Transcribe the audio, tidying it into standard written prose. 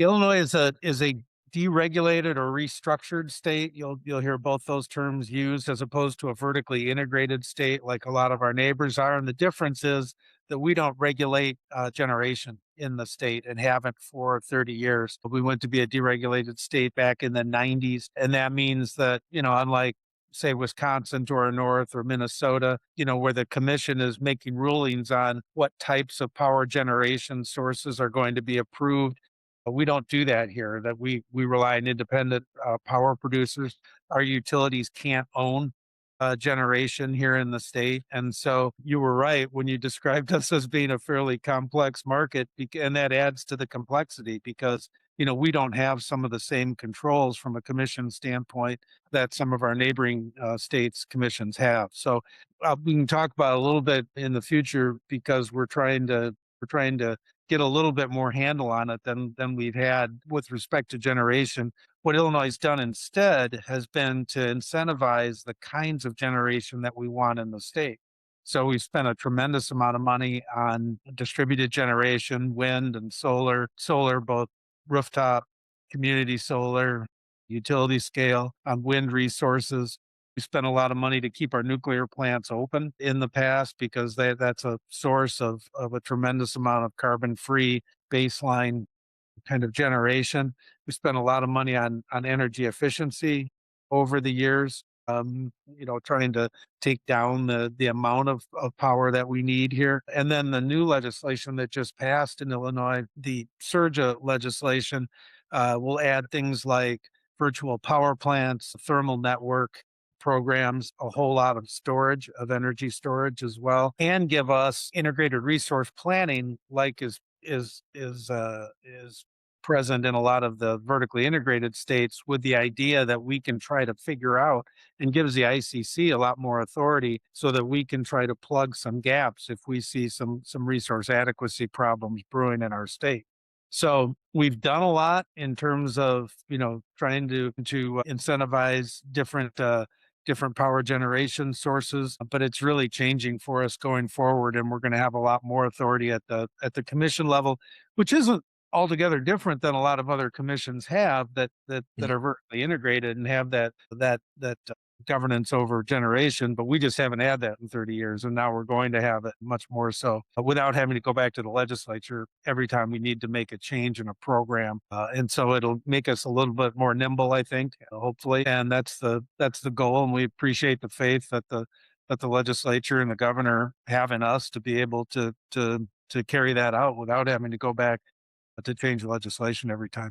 Illinois is a deregulated or restructured state. You'll hear both those terms used as opposed to a vertically integrated state like a lot of our neighbors are. And the difference is that we don't regulate generation in the state and haven't for 30 years. We went to be a deregulated state back in the 90s. And that means that, unlike say Wisconsin to our north or Minnesota, where the commission is making rulings on what types of power generation sources are going to be approved, we don't do that here. That we rely on independent power producers. Our utilities can't own generation here in the state, and so you were right when you described us as being a fairly complex market, and that adds to the complexity because we don't have some of the same controls from a commission standpoint that some of our neighboring states commissions have. So we can talk about it a little bit in the future because we're trying to get a little bit more handle on it than we've had with respect to generation. What Illinois has done instead has been to incentivize the kinds of generation that we want in the state. So we've spent a tremendous amount of money on distributed generation, wind and solar, both rooftop, community solar, utility scale, on wind resources. We spent a lot of money to keep our nuclear plants open in the past because that's a source of a tremendous amount of carbon free baseline kind of generation. We spent a lot of money on energy efficiency over the years, trying to take down the amount of power that we need here. And then the new legislation that just passed in Illinois, the SURGA legislation, will add things like virtual power plants, thermal network programs, a whole lot of storage, of energy storage as well, and give us integrated resource planning like is present in a lot of the vertically integrated states, with the idea that we can try to figure out, and gives the ICC a lot more authority so that we can try to plug some gaps if we see some resource adequacy problems brewing in our state. So we've done a lot in terms of trying to incentivize different power generation sources, but it's really changing for us going forward, and we're going to have a lot more authority at the commission level, which isn't altogether different than a lot of other commissions have that Mhm. are vertically integrated and have that governance over generation, but we just haven't had that in 30 years, and now we're going to have it much more so without having to go back to the legislature every time we need to make a change in a program. And so it'll make us a little bit more nimble, I think, hopefully, and that's the goal. And we appreciate the faith that the legislature and the governor have in us to be able to carry that out without having to go back to change legislation every time.